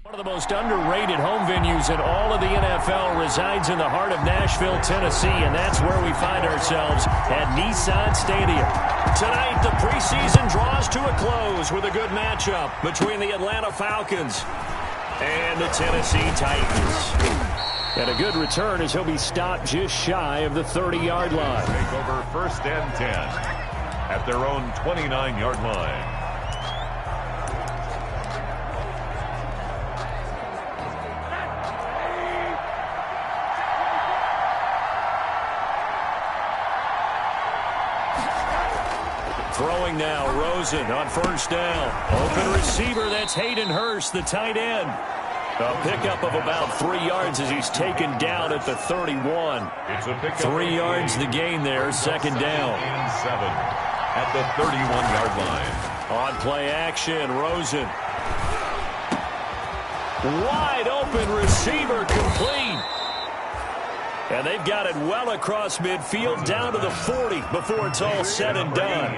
One of the most underrated home venues in all of the NFL resides in the heart of Nashville, Tennessee, and that's where we find ourselves at Nissan Stadium. Tonight, the preseason draws to a close with a good matchup between the Atlanta Falcons and the Tennessee Titans. And a good return as he'll be stopped just shy of the 30-yard line. Take over 1st and 10 at their own 29-yard line. Throwing now, Rosen on 1st down. Open receiver, that's Hayden Hurst, the tight end. A pickup of about 3 yards as he's taken down at the 31. It's a pickup. 3 yards the gain there, 2nd down. And 7 at the 31-yard line. On play action, Rosen. Wide open receiver, complete. And they've got it well across midfield down to the 40 before it's all said and done.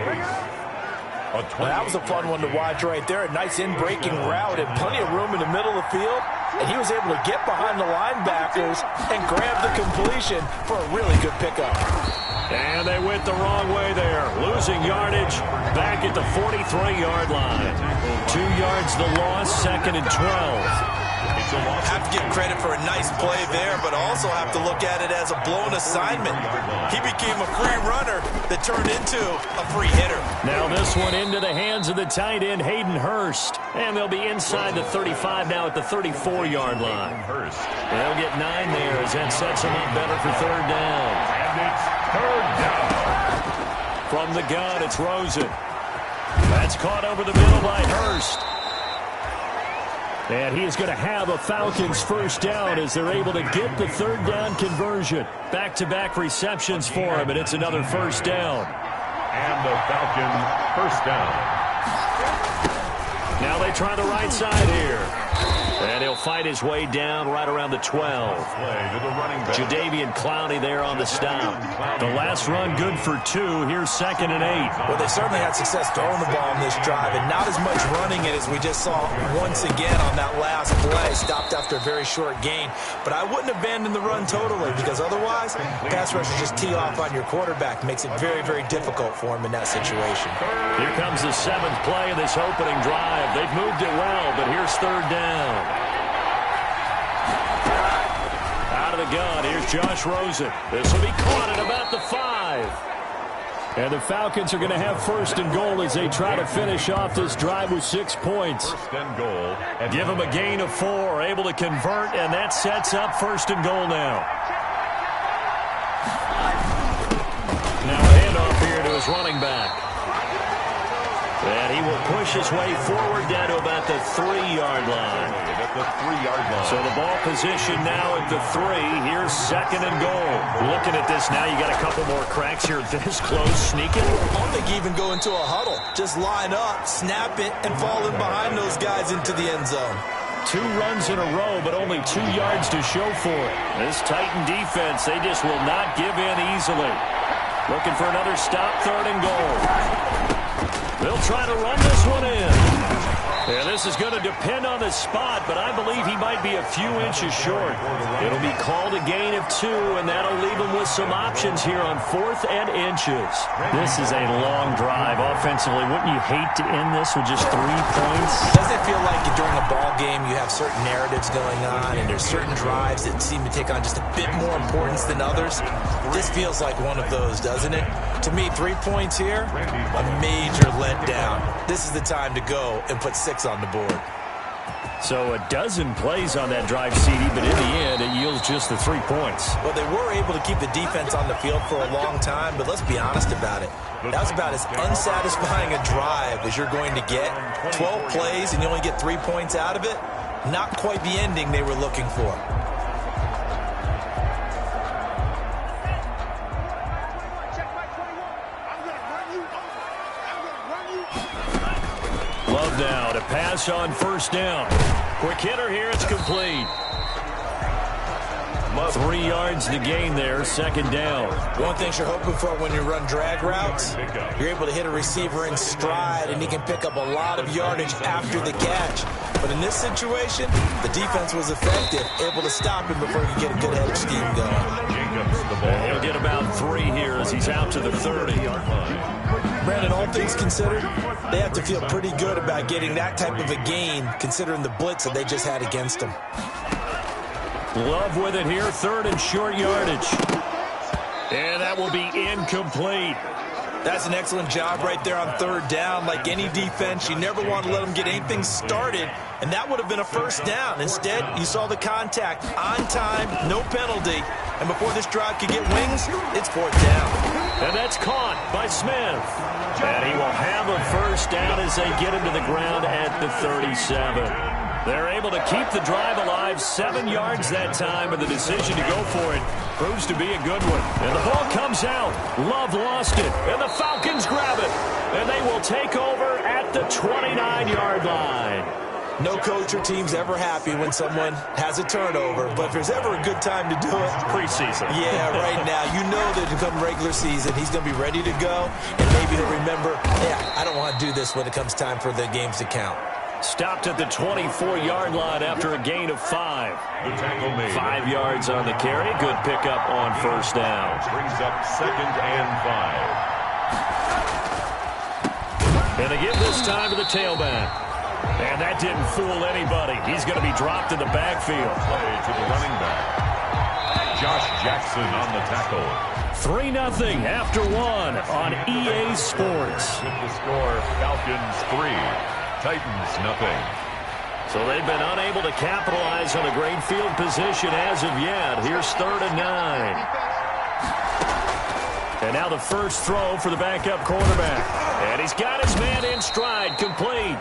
Well, that was a fun one to watch right there. A nice in-breaking route and plenty of room in the middle of the field. And he was able to get behind the linebackers and grab the completion for a really good pickup. And they went the wrong way there. Losing yardage back at the 43-yard line. 2 yards the loss, 2nd and 12. Have to give credit for a nice play there, but also have to look at it as a blown assignment. He became a free runner that turned into a free hitter. Now this one into the hands of the tight end, Hayden Hurst. And they'll be inside the 35 now at the 34-yard line. They'll get 9 there as that sets them up better for 3rd down. And it's 3rd down. From the gun, it's Rosen. That's caught over the middle by Hurst. And he is going to have a Falcons 1st down as they're able to get the 3rd down conversion. Back-to-back receptions for him, and it's another 1st down. And the Falcons 1st down. Now they try the right side here. And he'll fight his way down right around the 12. Jadeveon Clowney there on the stop. The last run good for 2. Here's 2nd and 8. Well, they certainly had success throwing the ball on this drive, and not as much running it as we just saw once again on that last play. Stopped after a very short gain. But I wouldn't abandon the run totally, because otherwise, pass rushers just tee off on your quarterback. Makes it very, very difficult for him in that situation. Here comes the 7th play of this opening drive. They've moved it well, but here's 3rd down. Out of the gun, here's Josh Rosen. This will be caught at about the 5. And the Falcons are going to have 1st and goal as they try to finish off this drive with 6 points. 1st and goal. And give them a gain of 4, able to convert, and that sets up 1st and goal now. Now a handoff here to his running back. And he will push his way forward down to about the 3-yard line. So the ball position now at the 3. Here's 2nd and goal. Looking at this now, you got a couple more cracks here this close. Sneaking. I don't think you even go into a huddle. Just line up, snap it, and fall in behind those guys into the end zone. 2 runs in a row, but only 2 yards to show for it. This Titan defense, they just will not give in easily. Looking for another stop, 3rd and goal. They'll try to run this one in. And this is going to depend on the spot, but I believe he might be a few inches short. It'll be called a gain of 2, and that'll leave him with some options here on 4th and inches. This is a long drive offensively. Wouldn't you hate to end this with just 3 points? Doesn't it feel like during a ball game you have certain narratives going on, and there's certain drives that seem to take on just a bit more importance than others? This feels like one of those, doesn't it? To me, 3 points here, a major letdown. This is the time to go and put 6 on the board. So a dozen plays on that drive, CD, but in the end, it yields just the 3 points. Well, they were able to keep the defense on the field for a long time, but let's be honest about it. That was about as unsatisfying a drive as you're going to get. 12 plays and you only get 3 points out of it. Not quite the ending they were looking for. Love now to pass on 1st down. Quick hitter here, it's complete. 3 yards to gain there, second down. One thing you're hoping for when you run drag routes, you're able to hit a receiver in stride, and he can pick up a lot of yardage after the catch. But in this situation, the defense was effective, able to stop him before he could get a good head of steam going. He'll get about 3 here as he's out to the 30-yard line. Brandon, all things considered, they have to feel pretty good about getting that type of a gain, considering the blitz that they just had against them. Love with it here, third and short yardage. And that will be incomplete. That's an excellent job right there on third down. Like any defense, you never want to let them get anything started, and that would have been a first down. Instead, you saw the contact on time, no penalty, and before this drive could get wings, it's fourth down. And that's caught by Smith. And he will have a first down as they get him to the ground at the 37. They're able to keep the drive alive, 7 yards that time, and the decision to go for it proves to be a good one. And the ball comes out. Love lost it, and the Falcons grab it. And they will take over at the 29-yard line. No coach or team's ever happy when someone has a turnover, but if there's ever a good time to do it, preseason. Yeah, right now. You know that to come regular season, he's going to be ready to go, and maybe he'll remember, yeah, I don't want to do this when it comes time for the games to count. Stopped at the 24-yard line after a gain of 5. The tackle made. 5 yards on the carry. Good pickup on first down. Brings up 2nd and 5. And they give this time to the tailback. And that didn't fool anybody. He's going to be dropped in the backfield. Play to the running back. Josh Jackson on the tackle. 3-0 after 1 on EA Sports. With the score, Falcons 3, Titans 0. So they've been unable to capitalize on a great field position as of yet. Here's 3rd and 9. And now the first throw for the backup quarterback. And he's got his man in stride, complete.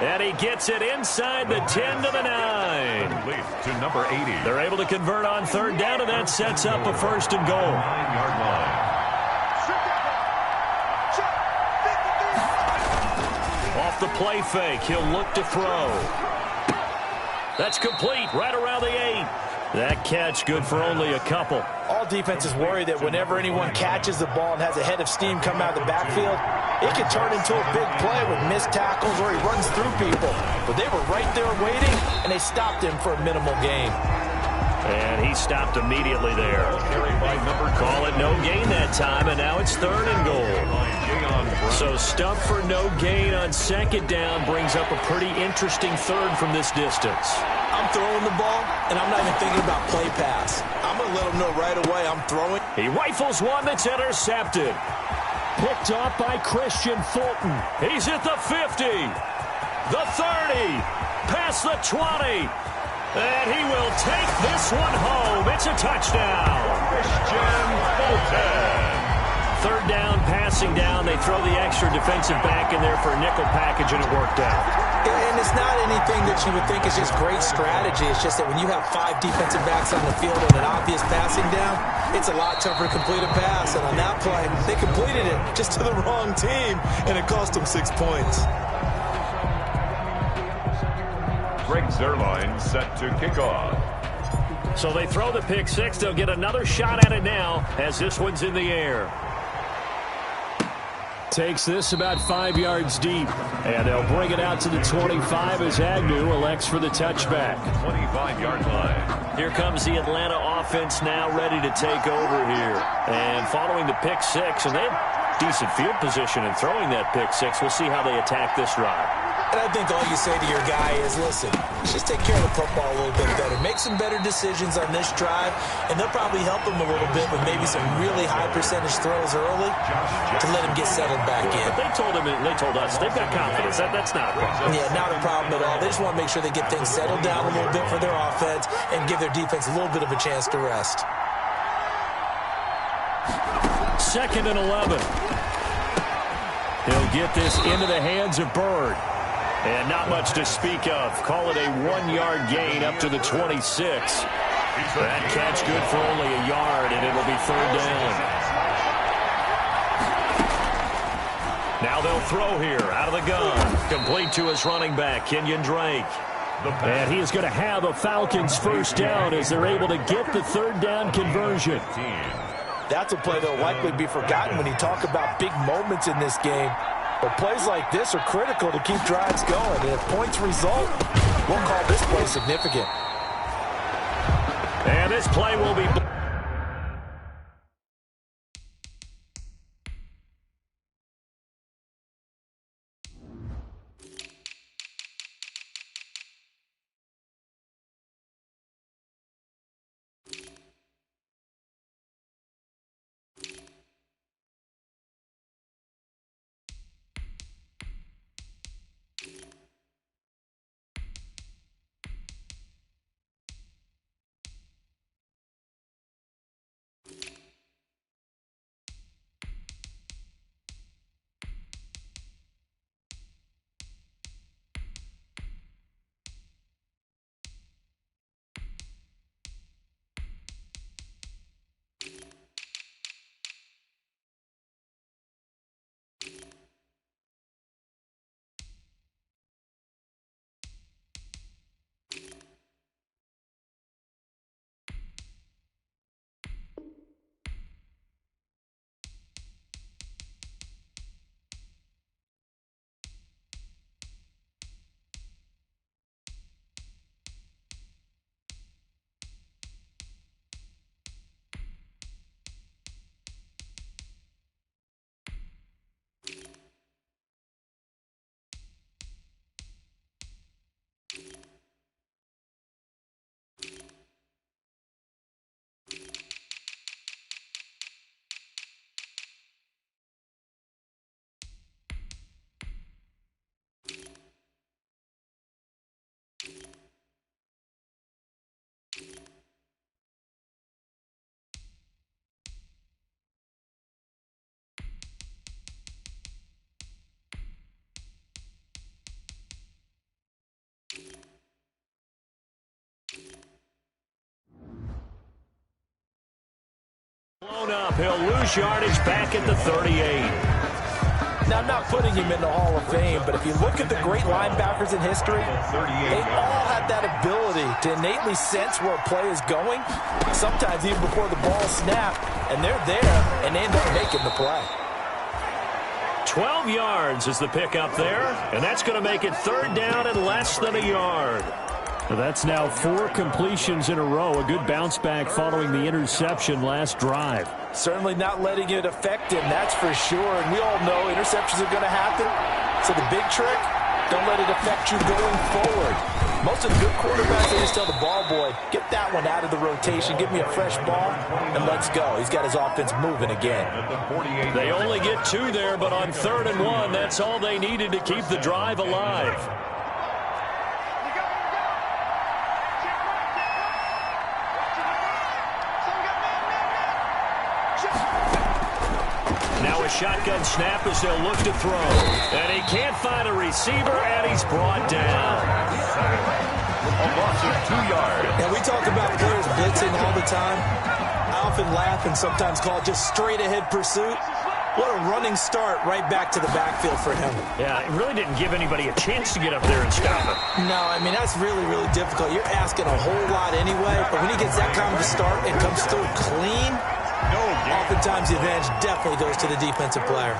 And he gets it inside the 10 to the 9. Complete to number 80. They're able to convert on third down, and that sets up a first and goal. 9-yard line. Off the play fake, he'll look to throw. That's complete, right around the 8. That catch good for only a couple. All defenses worry that whenever anyone catches the ball and has a head of steam come out of the backfield, it can turn into a big play with missed tackles or he runs through people. But they were right there waiting, and they stopped him for a minimal gain. And he stopped immediately there. Call it no gain that time, and now it's 3rd and goal. So stuff for no gain on second down brings up a pretty interesting third from this distance. I'm throwing the ball, and I'm not even thinking about play pass. I'm going to let them know right away I'm throwing. He rifles one that's intercepted. Picked off by Christian Fulton. He's at the 50, the 30, past the 20. And he will take this one home. It's a touchdown. Christian Fulton. Third down, passing down. They throw the extra defensive back in there for a nickel package, and it worked out. And it's not anything that you would think is just great strategy. It's just that when you have 5 defensive backs on the field and an obvious passing down, it's a lot tougher to complete a pass. And on that play, they completed it just to the wrong team, and it cost them 6 points. Greg Zuerlein set to kick off. So they throw the pick 6. They'll get another shot at it now as this one's in the air. Takes this about 5 yards deep. And they'll bring it out to the 25 as Agnew elects for the touchback. 25-yard line. Here comes the Atlanta offense now ready to take over here. And following the pick 6, and they have decent field position in throwing that pick 6. We'll see how they attack this drive. And I think all you say to your guy is, listen, just take care of the football a little bit better. Make some better decisions on this drive, and they'll probably help him a little bit with maybe some really high percentage throws early to let him get settled back in. But they told us, they've got confidence. That's not a problem. Yeah, not a problem at all. They just want to make sure they get things settled down a little bit for their offense and give their defense a little bit of a chance to rest. 2nd and 11. He'll get this into the hands of Bird. And not much to speak of. Call it a 1-yard gain up to the 26. That catch good for only a yard, and it'll be 3rd down. Now they'll throw here out of the gun. Complete to his running back, Kenyon Drake. And he is going to have a Falcons first down as they're able to get the third down conversion. That's a play that will likely be forgotten when you talk about big moments in this game. But plays like this are critical to keep drives going. And if points result, we'll call this play significant. And this play will be... Blown up. He'll lose yardage back at the 38. Now, I'm not putting him in the Hall of Fame, but if you look at the great linebackers in history, they all have that ability to innately sense where a play is going, sometimes even before the ball snapped, and they're there, and they end up making the play. 12 yards is the pickup there, and that's going to make it third down and less than a yard. That's now 4 completions in a row. A good bounce back following the interception last drive. Certainly not letting it affect him, that's for sure. And we all know interceptions are going to happen. So the big trick, don't let it affect you going forward. Most of the good quarterbacks, they just tell the ball boy, get that one out of the rotation, give me a fresh ball, and let's go. He's got his offense moving again. They only get 2 there, but on 3rd and 1, that's all they needed to keep the drive alive. Now a shotgun snap as they'll look to throw. And he can't find a receiver, and he's brought down. A loss of 2 yards. And we talk about players blitzing all the time. I often laugh and sometimes call it just straight-ahead pursuit. What a running start right back to the backfield for him. Yeah, it really didn't give anybody a chance to get up there and stop him. No, I mean, that's really, really difficult. You're asking a whole lot anyway, but when he gets that kind of a start and comes through clean, oftentimes the advantage definitely goes to the defensive player.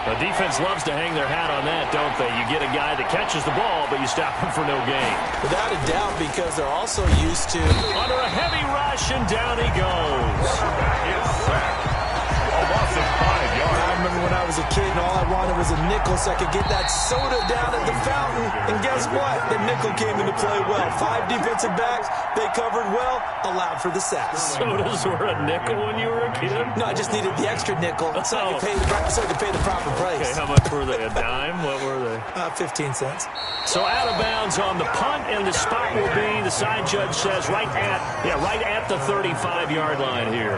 The defense loves to hang their hat on that, don't they? You get a guy that catches the ball, but you stop him for no gain. Without a doubt, because they're also used to... Under a heavy rush, and down he goes. A loss of 5 yards. I remember when I was a kid and all I wanted was a nickel so I could get that soda down at the fountain. And guess what? The nickel came into play well. 5 defensive backs, they covered well, allowed for the sacks. Sodas were a nickel when you were a kid? No, I just needed the extra nickel so I could pay the proper price. Okay, how much were they? A dime? What were they? 15 cents. So out of bounds on the punt, and the spot will be, the side judge says, right at the 35-yard line here.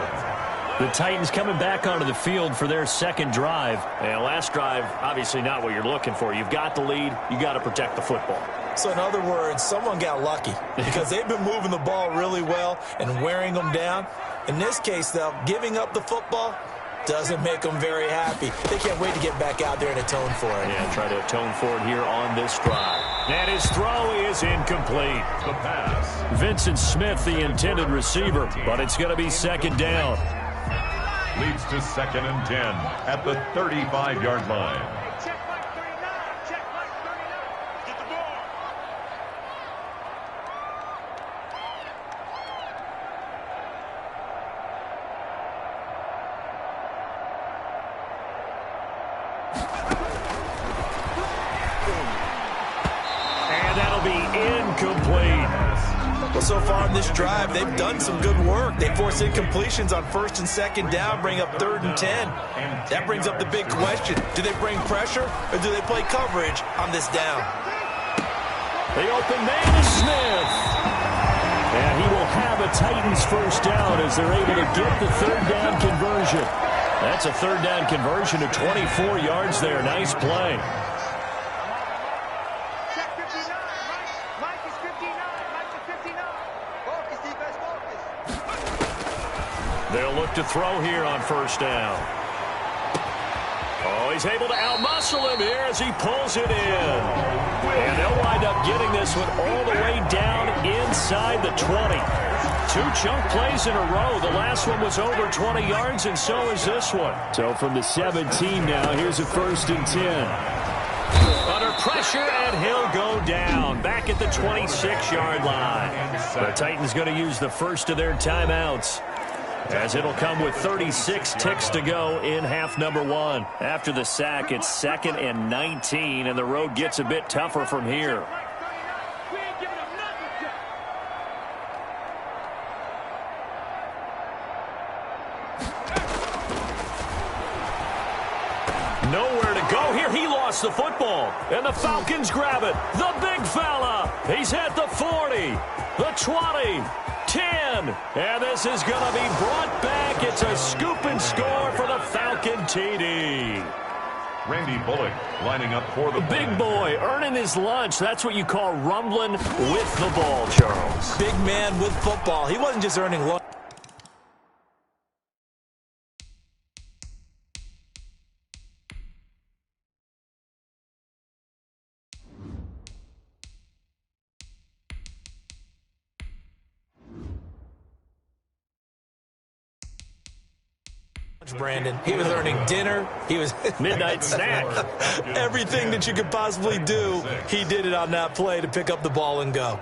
The Titans coming back onto the field for their second drive. And last drive, obviously not what you're looking for. You've got the lead. You got to protect the football. So in other words, someone got lucky because they've been moving the ball really well and wearing them down. In this case, though, giving up the football doesn't make them very happy. They can't wait to get back out there and atone for it. Yeah, try to atone for it here on this drive. And his throw is incomplete. The pass. Vincent Smith, the intended receiver, but it's going to be second down. Leads to 2nd and 10 at the 35-yard line. Well, so far in this drive, they've done some good work. They force incompletions on 1st and 2nd down, bring up 3rd and 10. That brings up the big question. Do they bring pressure or do they play coverage on this down? The open man is Smith. And he will have a Titans first down as they're able to get the 3rd down conversion. That's a 3rd down conversion to 24 yards there. Nice play. They'll look to throw here on 1st down. Oh, he's able to outmuscle him here as he pulls it in. And they'll wind up getting this one all the way down inside the 20. 2 chunk plays in a row. The last one was over 20 yards, and so is this one. So from the 17 now, here's a 1st and 10. Under pressure, and he'll go down. Back at the 26-yard line. The Titans going to use the first of their timeouts, as it'll come with 36 ticks to go in half number 1. After the sack, it's 2nd and 19, and the road gets a bit tougher from here. Nowhere to go here. He lost the football, and the Falcons grab it. The big fella. He's at the 40, the 20, 10, and this is going to be brought back. It's a scoop and score for the Falcon TD. Randy Bullock lining up for the big boy earning his lunch. That's what you call rumbling with the ball, Charles. Big man with football. He wasn't just earning lunch. Brandon, he was earning dinner. He was midnight snack. Everything that you could possibly do, he did it on that play to pick up the ball and go.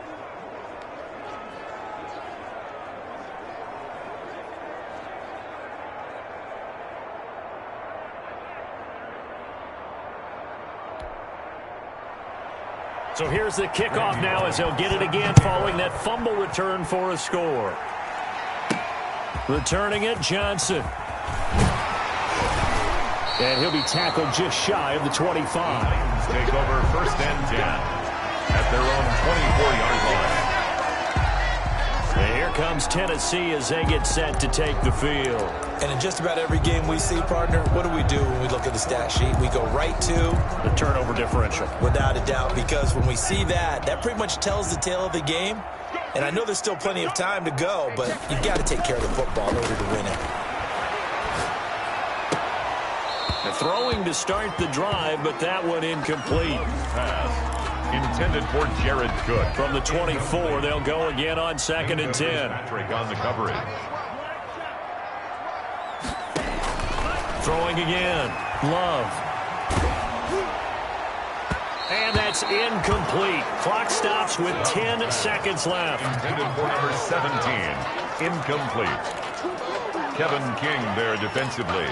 So here's the kickoff now as they'll get it again following that fumble return for a score. Returning it, Johnson. And he'll be tackled just shy of the 25. Take over 1st and 10 at their own 24-yard line. And here comes Tennessee as they get set to take the field. And in just about every game we see, partner, what do we do when we look at the stat sheet? We go right to the turnover differential. Without a doubt, because when we see that, that pretty much tells the tale of the game. And I know there's still plenty of time to go, but you've got to take care of the football in order to win it. Throwing to start the drive, but that one incomplete. Pass intended for Jared Cook. From the 24, they'll go again on 2nd and 10. Patrick on the coverage. Throwing again. Love. And that's incomplete. Clock stops with 10 seconds left. Intended for number 17. Incomplete. Kevin King there defensively.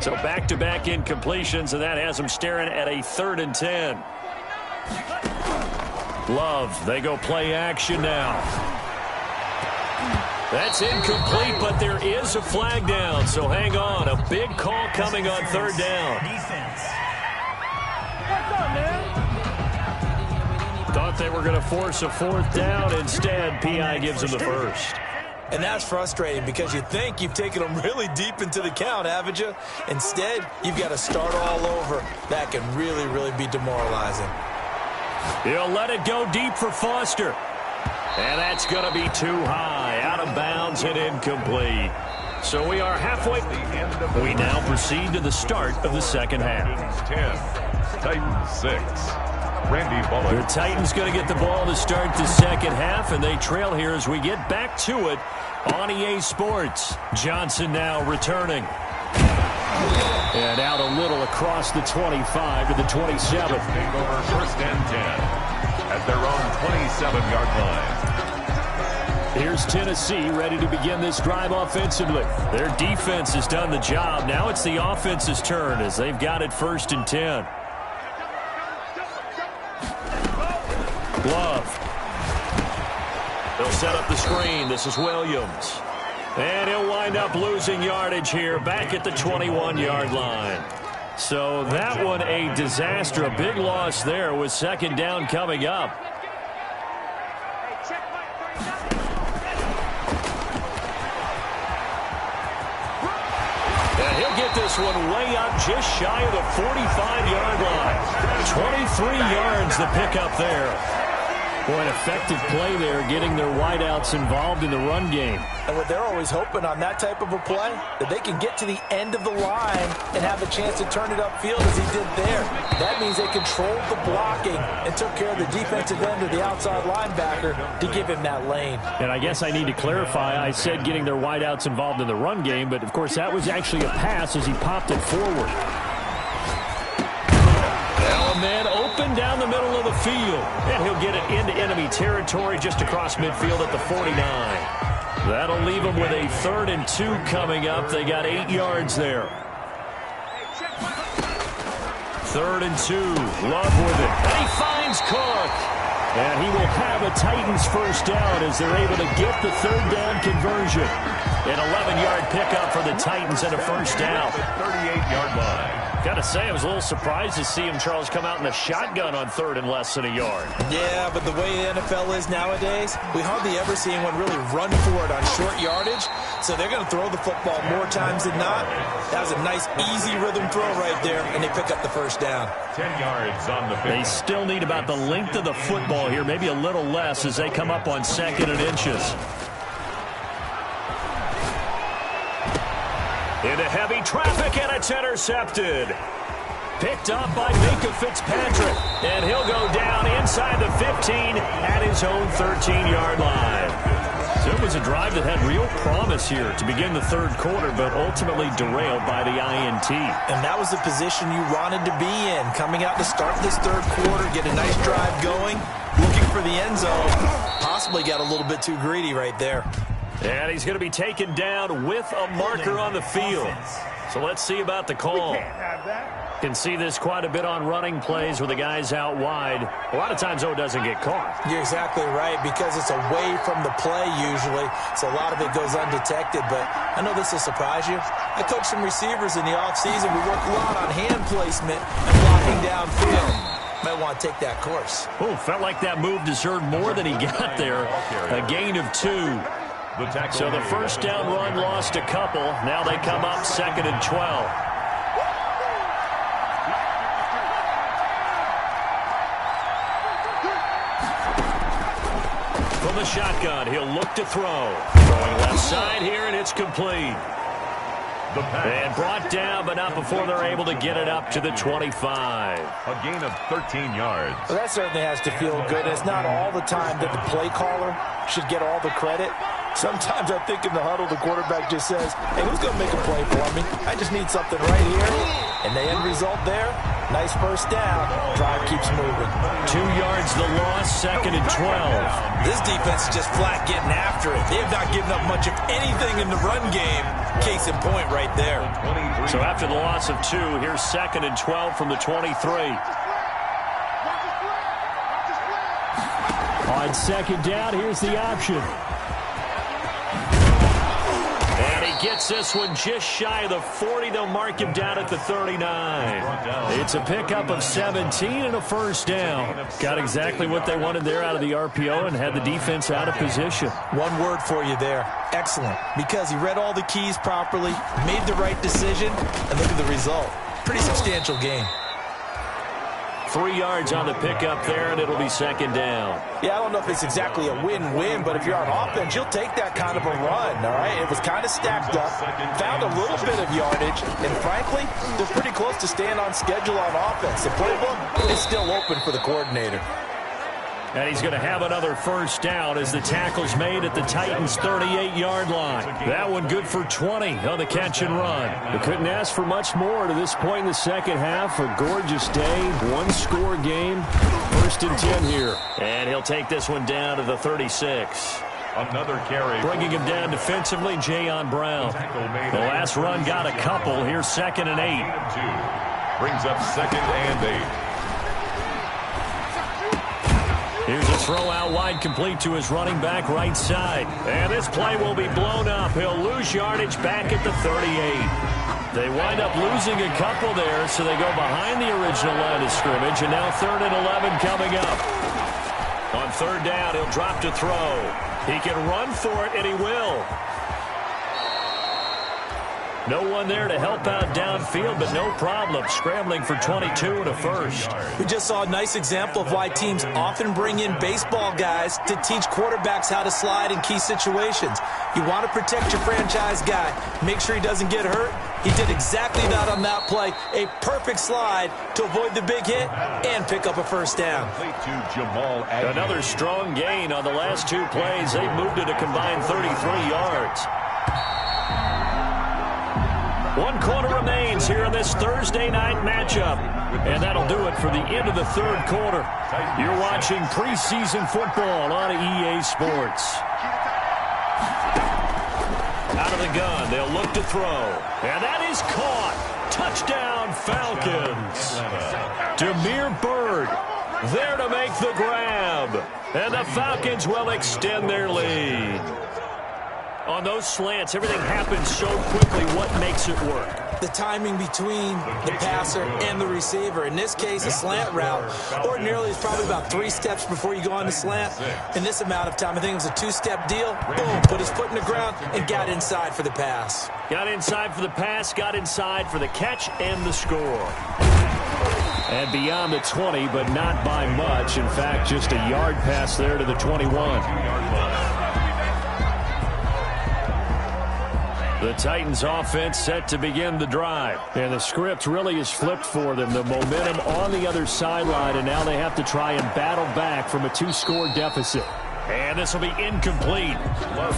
So back-to-back incompletions, and that has them staring at a 3rd and 10. Love, they go play action now. That's incomplete, but there is a flag down, so hang on. A big call coming on 3rd down. Thought they were going to force a 4th down. Instead, P.I. gives them the first. And that's frustrating because you think you've taken them really deep into the count, haven't you? Instead, you've got to start all over. That can really, really be demoralizing. He'll let it go deep for Foster. And that's going to be too high. Out of bounds and incomplete. So we are halfway. We now proceed to the start of the second half. 10, Titans 6. Randy Bullock. The Titans going to get the ball to start the second half, and they trail here as we get back to it on EA Sports. Johnson now returning. And out a little across the 25 to the 27. Take over first and 10 at their own 27-yard line. Here's Tennessee ready to begin this drive offensively. Their defense has done the job. Now it's the offense's turn as they've got it first and 10. Love. They'll set up the screen. This is Williams. And he'll wind up losing yardage here back at the 21-yard line. So that one a disaster. A big loss there with second down coming up. And he'll get this one way up just shy of the 45-yard line. 23 yards the pickup there. Boy, an effective play there, getting their wideouts involved in the run game. And what they're always hoping on that type of a play, that they can get to the end of the line and have a chance to turn it upfield as he did there. That means they controlled the blocking and took care of the defensive end of the outside linebacker to give him that lane. And I guess I need to clarify, I said getting their wideouts involved in the run game, but of course that was actually a pass as he popped it forward. Man open down the middle of the field. And he'll get it into enemy territory just across midfield at the 49. That'll leave them with a 3rd and 2 coming up. They got 8 yards there. 3rd and 2. Love with it. And he finds Cook. And he will have a Titans first down as they're able to get the 3rd down conversion. An 11-yard pickup for the Titans and a first down. 38-yard line. Got to say, I was a little surprised to see him, Charles, come out in the shotgun on 3rd and less than a yard. Yeah, but the way the NFL is nowadays, we hardly ever see anyone really run for it on short yardage. So they're going to throw the football more times than not. That was a nice, easy rhythm throw right there, and they pick up the first down. 10 yards on the pickup. They still need about the length of the football here, maybe a little less as they come up on 2nd and inches. Into heavy traffic, and it's intercepted. Picked up by Minka Fitzpatrick. And he'll go down inside the 15 at his own 13-yard line. So it was a drive that had real promise here to begin the 3rd quarter, but ultimately derailed by the INT. And that was the position you wanted to be in. Coming out to start this 3rd quarter, get a nice drive going, looking for the end zone. Possibly got a little bit too greedy right there. And he's going to be taken down with a marker on the field. So let's see about the call. Can see this quite a bit on running plays where the guy's out wide. A lot of times, though, it doesn't get caught. You're exactly right, because it's away from the play usually, so a lot of it goes undetected. But I know this will surprise you. I coached some receivers in the offseason. We work a lot on hand placement and blocking downfield. Might want to take that course. Oh, felt like that move deserved more than he got there. A gain of 2. So the first down run lost a couple. Now they come up 2nd and 12. From the shotgun, he'll look to throw. Throwing left side here, and it's complete. And brought down, but not before they're able to get it up to the 25. A gain of 13 yards. Well, that certainly has to feel good. It's not all the time that the play caller should get all the credit. Sometimes I think in the huddle, the quarterback just says, hey, who's going to make a play for me? I just need something right here. And the end result there, nice first down. Drive keeps moving. 2 yards the loss, 2nd and 12. This defense is just flat getting after it. They have not given up much of anything in the run game. Case in point right there. So after the loss of 2, here's 2nd and 12 from the 23. On 2nd down, here's the option. And he gets this one just shy of the 40. They'll mark him down at the 39. It's a pickup of 17 and a first down. Got exactly what they wanted there out of the RPO and had the defense out of position. One word for you there. Excellent. Because he read all the keys properly, made the right decision, and look at the result. Pretty substantial gain. 3 yards on the pickup there, and it'll be second down. Yeah, I don't know if it's exactly a win-win, but if you're on offense, you'll take that kind of a run, all right? It was kind of stacked up, found a little bit of yardage, and frankly, they're pretty close to staying on schedule on offense. The playbook is still open for the coordinator. And he's going to have another first down as the tackle's made at the Titans' 38-yard line. That one good for 20 on the catch and run. We couldn't ask for much more to this point in the second half. A gorgeous day, one-score game, 1st and 10 here. And he'll take this one down to the 36. Another carry. Bringing him down defensively, Jayon Brown. The last run got a couple. Here's 2nd and 8. Brings up 2nd and 8. Here's a throw out wide, complete to his running back right side. And this play will be blown up. He'll lose yardage back at the 38. They wind up losing a couple there, so they go behind the original line of scrimmage, and now 3rd and 11 coming up. On 3rd down, he'll drop to throw. He can run for it, and he will. No one there to help out downfield, but no problem. Scrambling for 22 and a first. We just saw a nice example of why teams often bring in baseball guys to teach quarterbacks how to slide in key situations. You want to protect your franchise guy. Make sure he doesn't get hurt. He did exactly that on that play. A perfect slide to avoid the big hit and pick up a first down. Another strong gain on the last 2 plays. They've moved it a combined 33 yards. 1 quarter remains here in this Thursday night matchup. And that'll do it for the end of the 3rd quarter. You're watching preseason football on EA Sports. Out of the gun, they'll look to throw. And that is caught. Touchdown, Falcons. Demir Bird there to make the grab. And the Falcons will extend their lead. On those slants, everything happens so quickly. What makes it work? The timing between the passer and the receiver. In this case, a slant route ordinarily is probably about 3 steps before you go on the slant. In this amount of time, I think it was a 2-step deal. Boom, put his foot in the ground and got inside for the pass. Got inside for the pass, got inside for the catch and the score. And beyond the 20, but not by much. In fact, just a yard pass there to the 21. The Titans offense set to begin the drive. And the script really is flipped for them. The momentum on the other sideline, and now they have to try and battle back from a 2-score deficit. And this will be incomplete.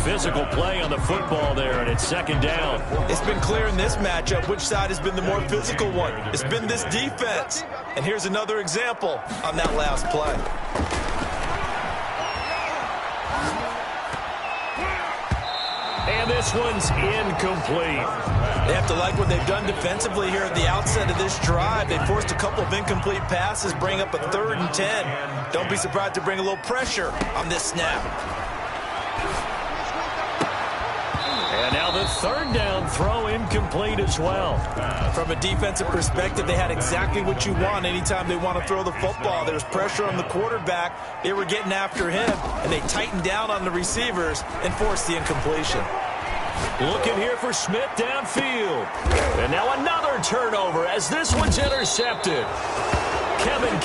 Physical play on the football there, and it's 2nd down. It's been clear in this matchup which side has been the more physical one. It's been this defense. And here's another example on that last play. And this one's incomplete. They have to like what they've done defensively here at the outset of this drive. They forced a couple of incomplete passes, bring up a 3rd and 10. Don't be surprised to bring a little pressure on this snap. And now the 3rd down throw incomplete as well. From a defensive perspective, they had exactly what you want anytime they want to throw the football. There was pressure on the quarterback. They were getting after him, and they tightened down on the receivers and forced the incompletion. Looking here for Smith downfield. And now another turnover as this one's intercepted. Kevin